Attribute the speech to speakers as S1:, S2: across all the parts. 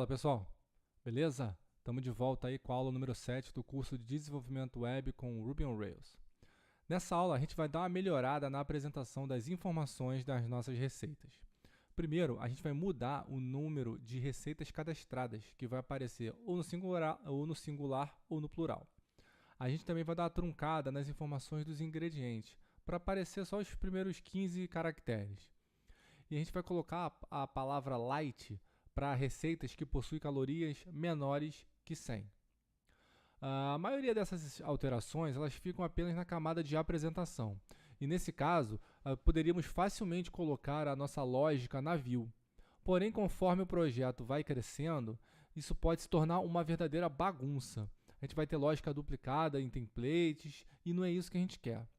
S1: Fala pessoal, beleza? Estamos de volta aí com a aula número 7 do curso de Desenvolvimento Web com Ruby on Rails. Nessa aula a gente vai dar uma melhorada na apresentação das informações das nossas receitas. Primeiro, a gente vai mudar o número de receitas cadastradas, que vai aparecer ou no singular ou no plural. A gente também vai dar uma truncada nas informações dos ingredientes, para aparecer só os primeiros 15 caracteres. E a gente vai colocar a palavra light para receitas que possuem calorias menores que 100. A maioria dessas alterações elas ficam apenas na camada de apresentação. E nesse caso, poderíamos facilmente colocar a nossa lógica na view. Porém, conforme o projeto vai crescendo, isso pode se tornar uma verdadeira bagunça. A gente vai ter lógica duplicada em templates e não é isso que a gente quer.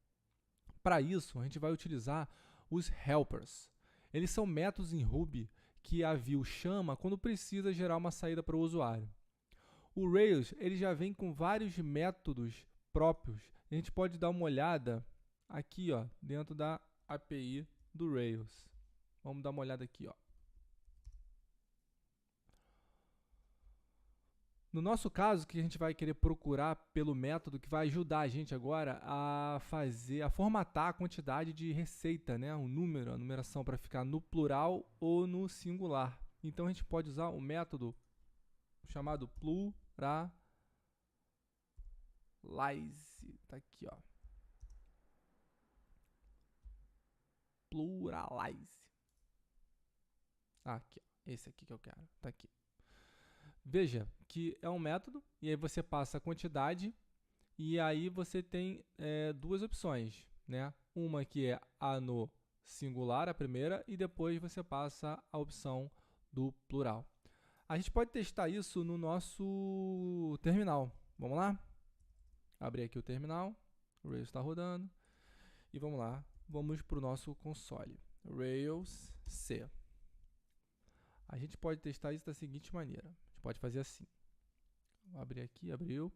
S1: Para isso, a gente vai utilizar os helpers. Eles são métodos em Ruby que a view chama quando precisa gerar uma saída para o usuário. O Rails ele já vem com vários métodos próprios. A gente pode dar uma olhada aqui dentro da API do Rails. Vamos dar uma olhada aqui. No nosso caso, que a gente vai querer procurar pelo método que vai ajudar a gente agora a formatar a quantidade de receita, né? O número, a numeração para ficar no plural ou no singular. Então a gente pode usar o método chamado pluralize. Tá aqui, Pluralize. Aqui, esse aqui que eu quero. Tá aqui. Veja que é um método, e aí você passa a quantidade, e aí você tem duas opções, né? Uma que é a no singular, a primeira, e depois você passa a opção do plural. A gente pode testar isso no nosso terminal. Vamos lá? Abrir aqui o terminal, o Rails está rodando, e vamos lá, vamos para o nosso console. Rails C. A gente pode testar isso da seguinte maneira. A gente pode fazer assim. Vou abrir aqui, abriu.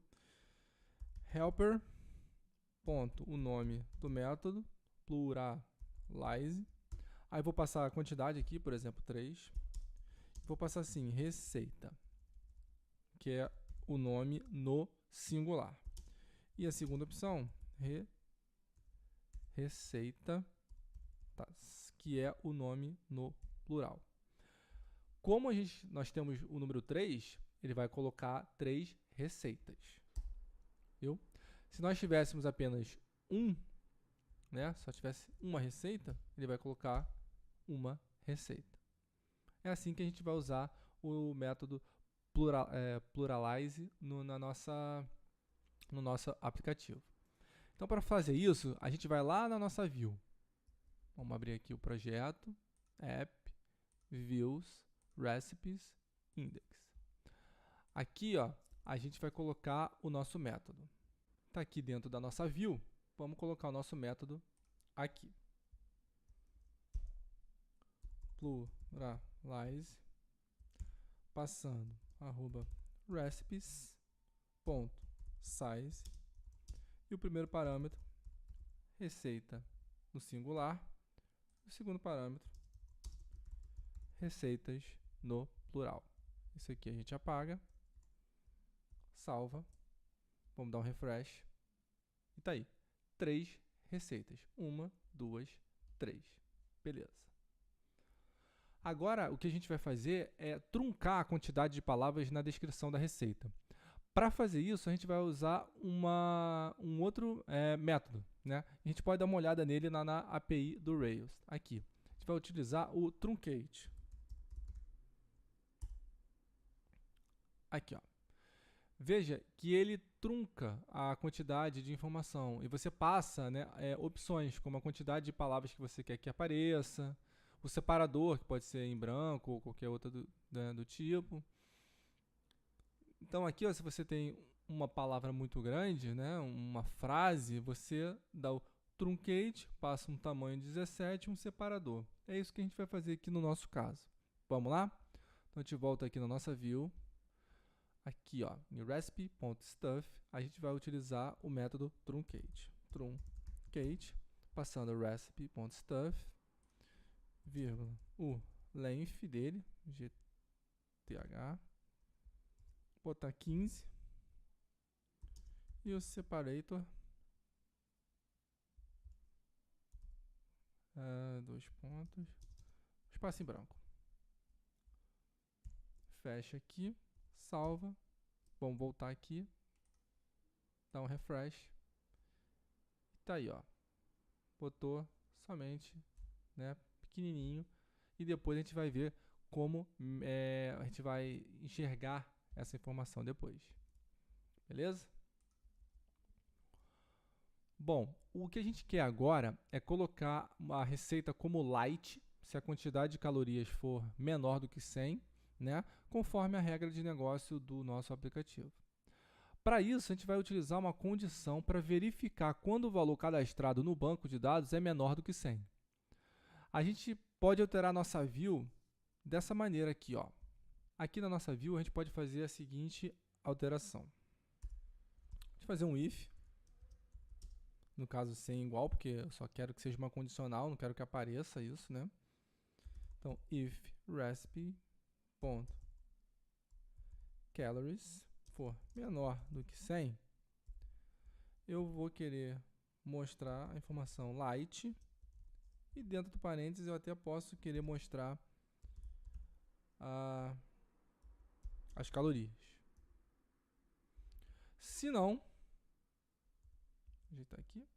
S1: Helper, ponto, o nome do método, pluralize. Aí vou passar a quantidade aqui, por exemplo, 3. Vou passar assim, receita, que é o nome no singular. E a segunda opção, receita, que é o nome no plural. Como nós temos o número 3, ele vai colocar 3 receitas. Viu? Se nós tivéssemos apenas né, só tivesse uma receita, ele vai colocar uma receita. É assim que a gente vai usar o método pluralize no nosso aplicativo. Então, para fazer isso, a gente vai lá na nossa view. Vamos abrir aqui o projeto, app, views, recipes, index. Aqui, a gente vai colocar o nosso método. Está aqui dentro da nossa view, vamos colocar o nosso método aqui. Pluralize, passando, recipes.size, e o primeiro parâmetro, receita no singular, o segundo parâmetro, receitas no plural. Isso aqui a gente apaga, salva, vamos dar um refresh, e tá aí, 3 receitas, 1, 2, 3, beleza. Agora, o que a gente vai fazer é truncar a quantidade de palavras na descrição da receita. Para fazer isso, a gente vai usar um outro método, né? A gente pode dar uma olhada nele na API do Rails. Aqui, a gente vai utilizar o truncate. Aqui, Veja que ele trunca a quantidade de informação e você passa, né, opções, como a quantidade de palavras que você quer que apareça, o separador, que pode ser em branco ou qualquer outro do tipo. Então aqui, se você tem uma palavra muito grande, né, uma frase, você dá o truncate, passa um tamanho 17 e um separador. É isso que a gente vai fazer aqui no nosso caso. Vamos lá? Então a gente volta aqui na nossa view. Aqui, em recipe.stuff, a gente vai utilizar o método truncate. Truncate, passando recipe.stuff, vírgula, o length dele, gth, botar 15. E o separator, 2 pontos, espaço em branco. Fecha aqui, salva. Vamos voltar aqui, dá um refresh. Tá aí, ó. Botou somente, né, pequenininho. E depois a gente vai ver como a gente vai enxergar essa informação depois. Beleza? Bom, o que a gente quer agora é colocar a receita como light, se a quantidade de calorias for menor do que 100, né, conforme a regra de negócio do nosso aplicativo. Para isso, a gente vai utilizar uma condição para verificar quando o valor cadastrado no banco de dados é menor do que 100. A gente pode alterar nossa view dessa maneira aqui, ó. Aqui na nossa view, a gente pode fazer a seguinte alteração. Deixa eu fazer um if. No caso, 100 igual, porque eu só quero que seja uma condicional, não quero que apareça isso, né? Então, if recipe.calories for menor do que 100, eu vou querer mostrar a informação light, e dentro do parênteses eu até posso querer mostrar as calorias. Se não, ajeitar aqui,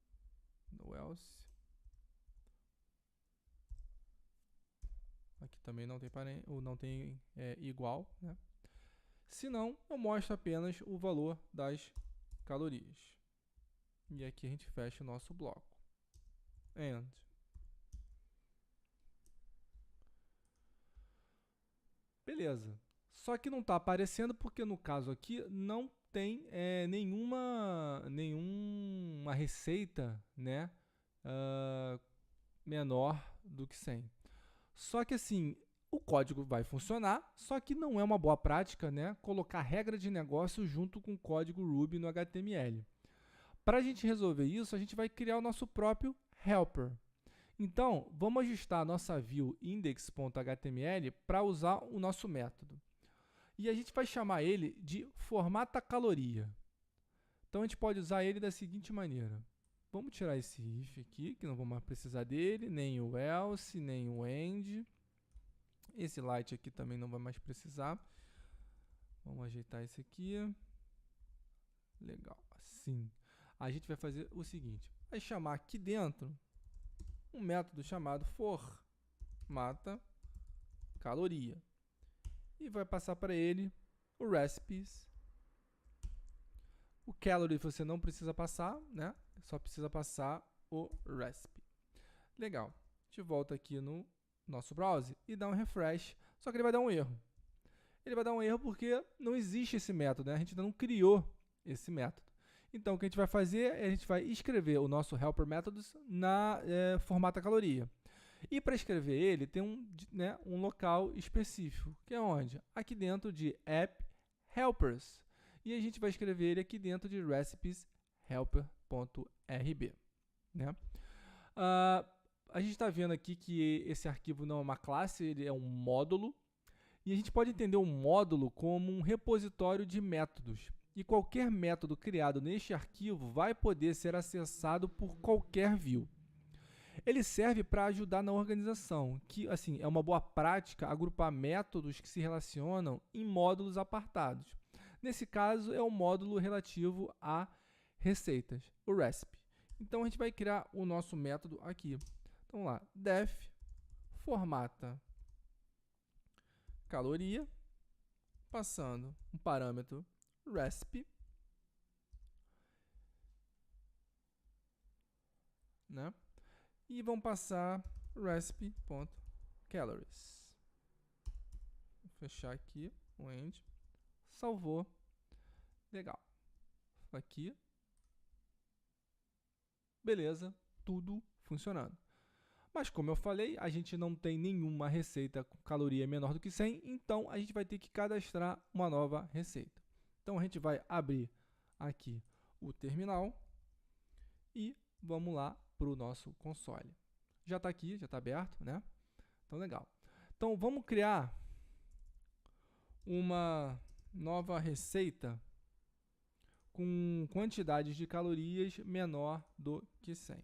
S1: no else. Aqui também não tem igual, né? Se não, eu mostro apenas o valor das calorias. E aqui a gente fecha o nosso bloco. And. Beleza. Só que não está aparecendo porque no caso aqui não tem nenhuma receita, né, menor do que 100. Só que assim, o código vai funcionar, só que não é uma boa prática, né, colocar regra de negócio junto com o código Ruby no HTML. Para a gente resolver isso, a gente vai criar o nosso próprio helper. Então, vamos ajustar a nossa view index.html para usar o nosso método. E a gente vai chamar ele de formata caloria. Então, a gente pode usar ele da seguinte maneira. Vamos tirar esse if aqui, que não vamos mais precisar dele, nem o else, nem o end. Esse light aqui também não vai mais precisar. Vamos ajeitar esse aqui. Legal, assim. A gente vai fazer o seguinte. Vai chamar aqui dentro um método chamado formata caloria. E vai passar para ele o recipes. O calorie você não precisa passar, né? Só precisa passar o recipe. Legal. A gente volta aqui no nosso browser e dá um refresh. Só que ele vai dar um erro. Ele vai dar um erro porque não existe esse método, né? A gente ainda não criou esse método. Então, o que a gente vai fazer é a gente vai escrever o nosso helper methods na formata caloria. E para escrever ele, tem um local específico, que é onde? Aqui dentro de app helpers. E a gente vai escrever ele aqui dentro de recipes helper.rb. Né? A gente está vendo aqui que esse arquivo não é uma classe, ele é um módulo. E a gente pode entender o módulo como um repositório de métodos. E qualquer método criado neste arquivo vai poder ser acessado por qualquer view. Ele serve para ajudar na organização, que assim, é uma boa prática agrupar métodos que se relacionam em módulos apartados. Nesse caso, é o módulo relativo a receitas, o recipe. Então, a gente vai criar o nosso método aqui. Então, lá, def formata caloria, passando um parâmetro recipe, né? E vamos passar recipe.calories. Vou fechar aqui o end. Salvou. Legal. Aqui. Beleza. Tudo funcionando. Mas como eu falei, a gente não tem nenhuma receita com caloria menor do que 100, então a gente vai ter que cadastrar uma nova receita. Então a gente vai abrir aqui o terminal e vamos lá para o nosso console. Já está aqui, já está aberto, né? Então legal. Então vamos criar uma nova receita com quantidades de calorias menor do que 100.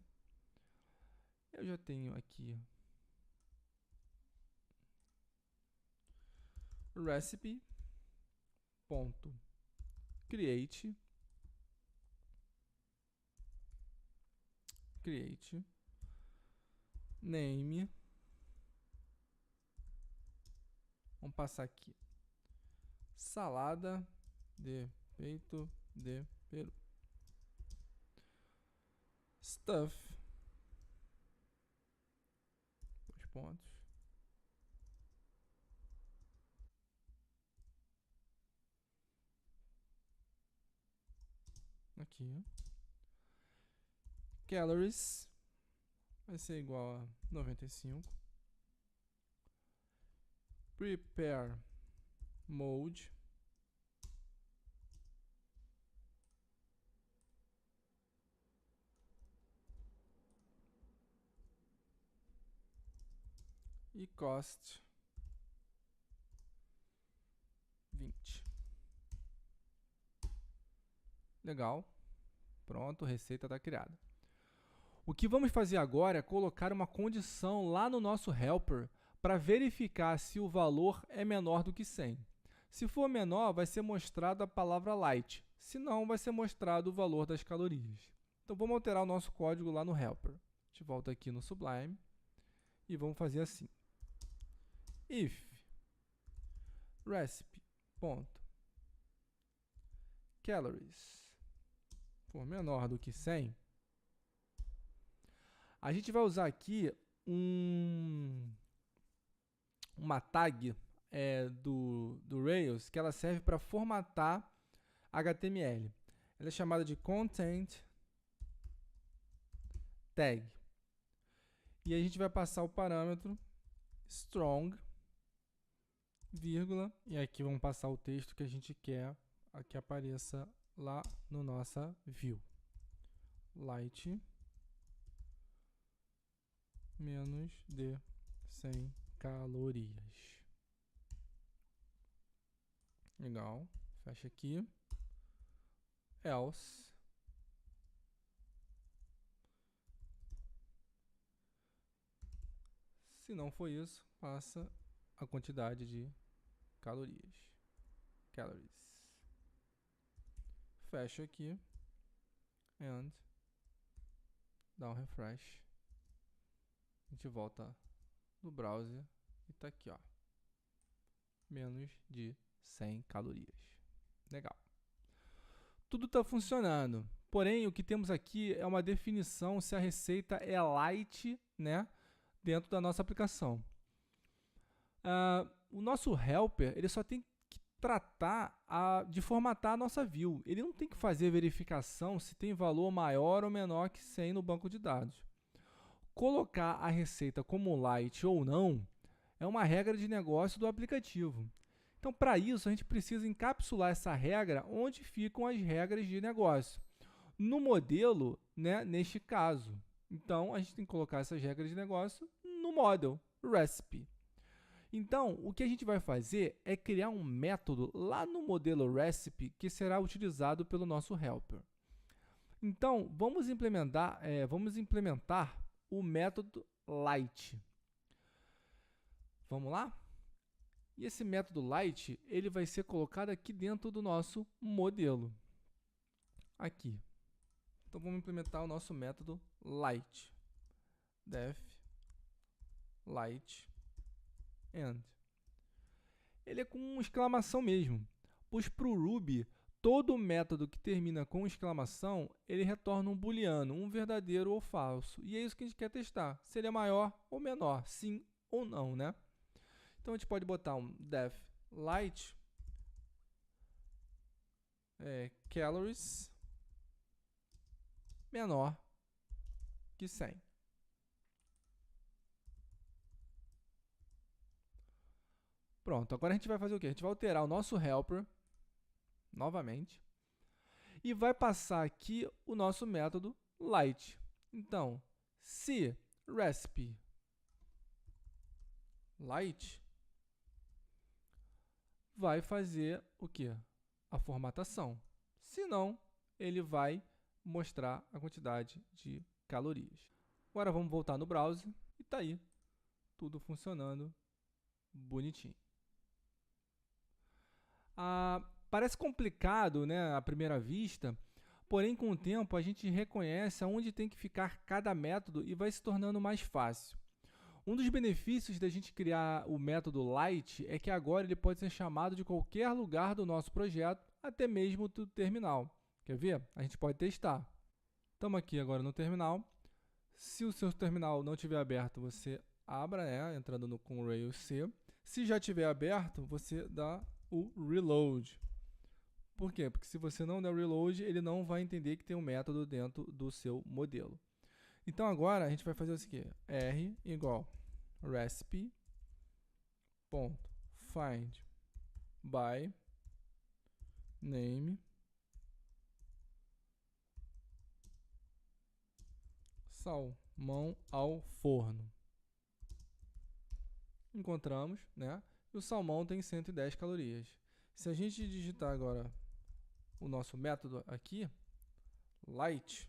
S1: Eu já tenho aqui recipe.create name. Vamos passar aqui. Salada de peito de peru. Stuff. 2 pontos. Aqui. Calories vai ser igual a 95. Prepare mode e cost 20. Legal. Pronto, receita está criada. O que vamos fazer agora é colocar uma condição lá no nosso helper para verificar se o valor é menor do que 100. Se for menor, vai ser mostrada a palavra light. Se não, vai ser mostrado o valor das calorias. Então vamos alterar o nosso código lá no helper. A gente volta aqui no Sublime e vamos fazer assim. If recipe.calories for menor do que 100, a gente vai usar aqui uma tag do Rails que ela serve para formatar HTML. Ela é chamada de content tag. E a gente vai passar o parâmetro strong, vírgula, e aqui vamos passar o texto que a gente quer que apareça lá no nossa view. Light menos de 100 calorias. Legal. Fecha aqui. Else. Se não for isso, passa a quantidade de calorias. Calories. Fecha aqui. And dá um refresh. A gente volta no browser e tá aqui, ó. Menos de 100 calorias. Legal. Tudo está funcionando. Porém, o que temos aqui é uma definição se a receita é light, né, dentro da nossa aplicação. O nosso helper ele só tem que tratar de formatar a nossa view. Ele não tem que fazer verificação se tem valor maior ou menor que 100 no banco de dados. Colocar a receita como light ou não é uma regra de negócio do aplicativo. Então, para isso, a gente precisa encapsular essa regra onde ficam as regras de negócio. No modelo, né, neste caso. Então, a gente tem que colocar essas regras de negócio no model, recipe. Então, o que a gente vai fazer é criar um método lá no modelo recipe que será utilizado pelo nosso helper. Então, vamos implementar o método light. Vamos lá? E esse método light, ele vai ser colocado aqui dentro do nosso modelo. Aqui. Então, vamos implementar o nosso método light. Def light end. Ele é com uma exclamação mesmo, pois para o Ruby, todo método que termina com exclamação, ele retorna um booleano, um verdadeiro ou falso. E é isso que a gente quer testar, se ele é maior ou menor, sim ou não, né? Então, a gente pode botar um def light calories menor que 100. Pronto, agora a gente vai fazer o quê? A gente vai alterar o nosso helper, novamente, e vai passar aqui o nosso método light. Então, se recipe light vai fazer o quê? A formatação. Se não, ele vai mostrar a quantidade de calorias. Agora vamos voltar no browser e tá aí, tudo funcionando bonitinho. Parece complicado, né, à primeira vista, porém com o tempo a gente reconhece aonde tem que ficar cada método e vai se tornando mais fácil. Um dos benefícios da gente criar o método Lite é que agora ele pode ser chamado de qualquer lugar do nosso projeto, até mesmo do terminal. Quer ver? A gente pode testar. Estamos aqui agora no terminal. Se o seu terminal não estiver aberto, você abra, entrando com o Rails C. Se já estiver aberto, você dá o reload. Por quê? Porque se você não der o reload, ele não vai entender que tem um método dentro do seu modelo. Então agora a gente vai fazer o seguinte: R igual recipe.find by name salmão ao forno. Encontramos, né? E o salmão tem 110 calorias. Se a gente digitar agora o nosso método aqui, Lite,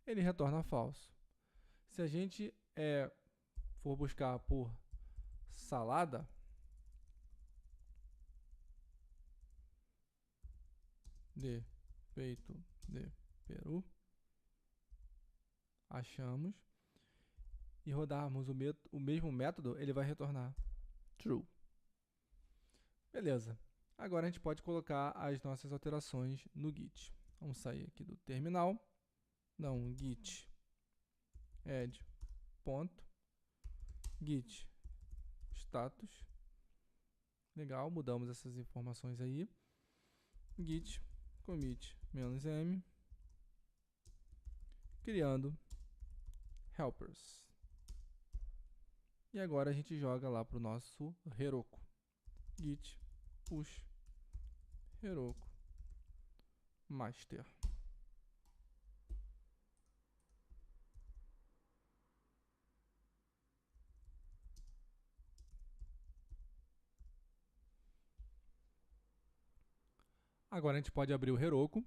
S1: ele retorna falso. Se a gente for buscar por salada, de peito de peru, achamos, e rodarmos o mesmo método, ele vai retornar true. Beleza. Agora a gente pode colocar as nossas alterações no Git. Vamos sair aqui do terminal, dar um git add ponto, git status. Legal, mudamos essas informações aí. Git commit -m, criando helpers. E agora a gente joga lá para o nosso Heroku. Git push Heroku master. Agora a gente pode abrir o Heroku.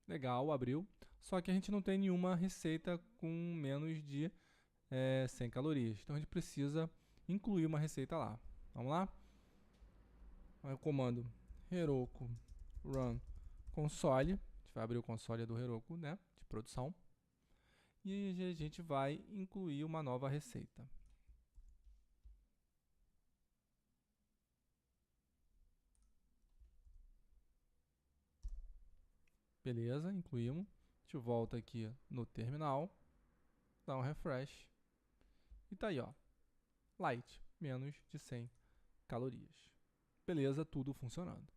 S1: Legal, abriu. Só que a gente não tem nenhuma receita com menos de 100 calorias. Então a gente precisa incluir uma receita lá. Vamos lá? Aí o comando Heroku run console. A gente vai abrir o console do Heroku, né, de produção. E a gente vai incluir uma nova receita. Beleza, incluímos. A gente volta aqui no terminal, dá um refresh. E tá aí, ó. Light, menos de 100 calorias. Beleza, tudo funcionando.